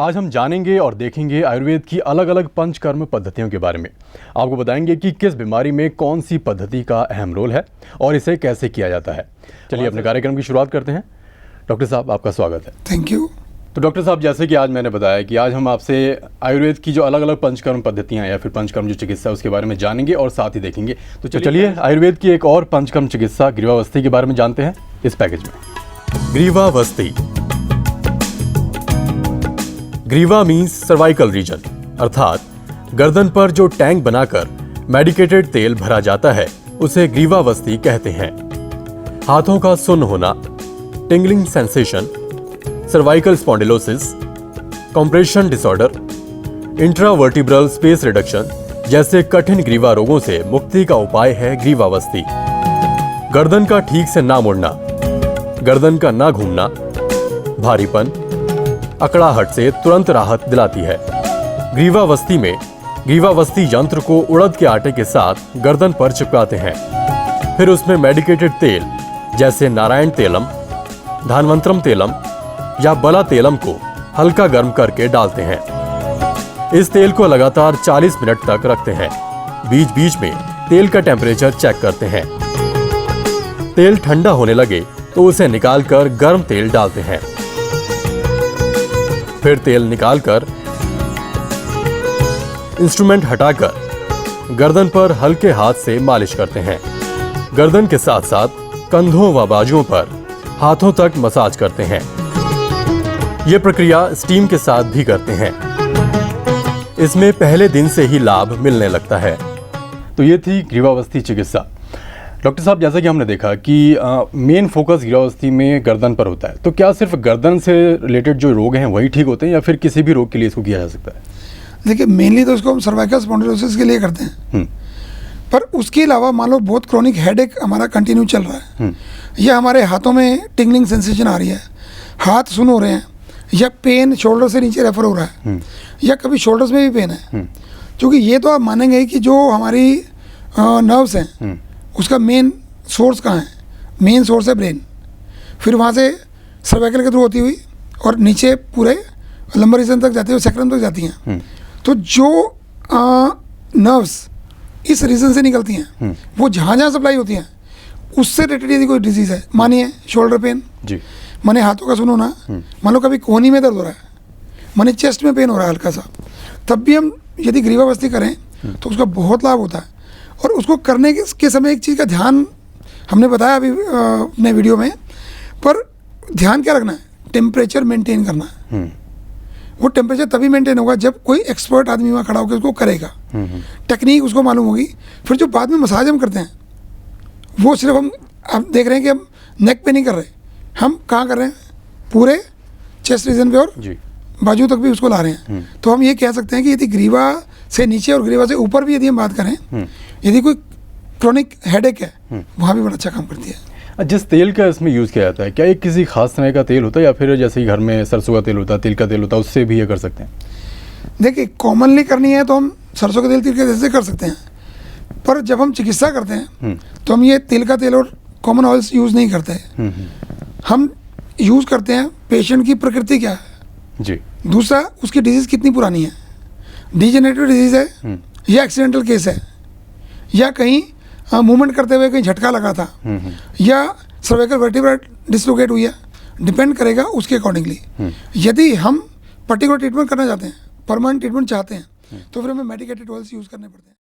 आज हम जानेंगे और देखेंगे आयुर्वेद की अलग अलग पंचकर्म पद्धतियों के बारे में। आपको बताएंगे कि किस बीमारी में कौन सी पद्धति का अहम रोल है और इसे कैसे किया जाता है। चलिए अपने कार्यक्रम की शुरुआत करते हैं। डॉक्टर साहब, आपका स्वागत है। Thank you. तो डॉक्टर साहब, जैसे कि आज मैंने बताया कि आज हम आपसे आयुर्वेद की जो अलग अलग पंचकर्म पद्धतियां या फिर पंचकर्म जो चिकित्सा है उसके बारे में जानेंगे और साथ ही देखेंगे। तो चलिए आयुर्वेद की एक और पंचकर्म चिकित्सा ग्रीवावस्थि के बारे में जानते हैं इस पैकेज में। ग्रीवावस्थि। ग्रीवा मीन्स सर्वाइकल रीजन, अर्थात गर्दन पर जो टैंक बनाकर मेडिकेटेड तेल भरा जाता है उसे ग्रीवावस्थि कहते हैं। हाथों का सुन्न होना, tingling sensation, cervical spondylosis, compression disorder, intravertebral space reduction जैसे कठिन ग्रीवा रोगों से मुक्ति का उपाय है ग्रीवावस्थि। गर्दन का ठीक से ना मुड़ना, गर्दन का ना घूमना, भारीपन, अकड़ाहट से तुरंत राहत दिलाती है। ग्रीवावस्थि में ग्रीवावस्थि यंत्र को उड़द के आटे के साथ गर्दन पर चिपकाते हैं। फिर उसमें मेडिकेटेड तेल जैसे नारायण तेलम, धानवंतरम तेलम या बला तेलम को हल्का गर्म करके डालते हैं। इस तेल को लगातार 40 मिनट तक रखते हैं। बीच बीच में तेल का टेम्परेचर चेक करते हैं। तेल ठंडा होने लगे तो उसे निकालकर गर्म तेल डालते हैं। फिर तेल निकालकर इंस्ट्रूमेंट हटाकर गर्दन पर हल्के हाथ से मालिश करते हैं। गर्दन के साथ साथ कंधों व बाजुओं पर हाथों तक मसाज करते हैं। ये प्रक्रिया स्टीम के साथ भी करते हैं। इसमें पहले दिन से ही लाभ मिलने लगता है। तो ये थी ग्रीवावस्थि चिकित्सा। डॉक्टर साहब, जैसा कि हमने देखा कि मेन फोकस ग्रीवावस्थि में गर्दन पर होता है, तो क्या सिर्फ गर्दन से रिलेटेड जो रोग हैं वही ठीक होते हैं या फिर किसी भी रोग के लिए इसको किया जा सकता है? देखिए, मेनली तो इसको हम सर्वाइकल स्पॉन्डिलोसिस के लिए करते हैं, पर उसके अलावा मान लो बहुत क्रॉनिक हेडेक हमारा कंटिन्यू चल रहा है, या हमारे हाथों में टिंगलिंग सेंसेशन आ रही है, हाथ सुन हो रहे हैं, या पेन शोल्डर से नीचे रेफर हो रहा है, या कभी शोल्डर्स में भी पेन है, क्योंकि ये तो आप मानेंगे कि जो हमारी नर्व्स हैं उसका मेन सोर्स कहाँ है? मेन सोर्स है ब्रेन। फिर वहाँ से सर्वाइकल के थ्रू होती हुई और नीचे पूरे लंबर रीजन तक जाती है, सेक्रम तक जाती हैं। तो जो नर्व्स इस रीजन से निकलती हैं वो जहाँ जहाँ सप्लाई होती हैं उससे रिलेटेड यदि कोई डिजीज़ है, मानिए शोल्डर पेन जी, माने हाथों का सुन होना, मान लो कभी कोहनी में दर्द हो रहा है, माने चेस्ट में पेन हो रहा है हल्का सा, तब भी हम यदि ग्रीवावस्थि करें तो उसका बहुत लाभ होता है। और उसको करने के समय एक चीज़ का ध्यान हमने बताया अभी अपने वीडियो में, पर ध्यान क्या रखना है? टेम्परेचर मेंटेन करना है। वो टेम्परेचर तभी मेंटेन होगा जब कोई एक्सपर्ट आदमी वहाँ खड़ा होकर उसको करेगा, टेक्निक उसको मालूम होगी। फिर जो बाद में मसाज हम करते हैं वो सिर्फ हम आप देख रहे हैं कि हम नेक पे नहीं कर रहे, हम कहाँ कर रहे हैं? पूरे चेस्ट रीजन पे और बाजू तक भी उसको ला रहे हैं। तो हम ये कह सकते हैं कि यदि ग्रीवा से नीचे और ग्रीवा से ऊपर भी यदि हम बात करें, यदि कोई क्रॉनिक हेडेक है वहाँ भी बड़ा अच्छा काम करती है। जिस तेल का इसमें यूज़ किया जाता है, क्या एक किसी खास तरह का तेल होता है या फिर जैसे घर में सरसों का तेल होता है, तिल का तेल होता है, उससे भी ये कर सकते हैं? देखिए, कॉमनली करनी है तो हम सरसों का तेल तिल के तेल से कर सकते हैं, पर जब हम चिकित्सा करते हैं तो हम ये तिल का तेल और कॉमन ऑयल्स यूज़ नहीं करते हैं। हम यूज़ करते हैं पेशेंट की प्रकृति क्या है जी, दूसरा उसकी डिजीज़ कितनी पुरानी है, डिजेनरेटिव डिजीज़ है या एक्सीडेंटल केस है, या कहीं मूवमेंट करते हुए कहीं झटका लगा था, या सर्वाइकल वर्टिब्रा डिसलोकेट हुई है, डिपेंड करेगा उसके अकॉर्डिंगली। यदि हम पर्टिकुलर ट्रीटमेंट करना चाहते हैं, परमानेंट ट्रीटमेंट चाहते हैं, तो फिर हमें मेडिकेटेड ऑयल्स यूज़ करने पड़ते हैं।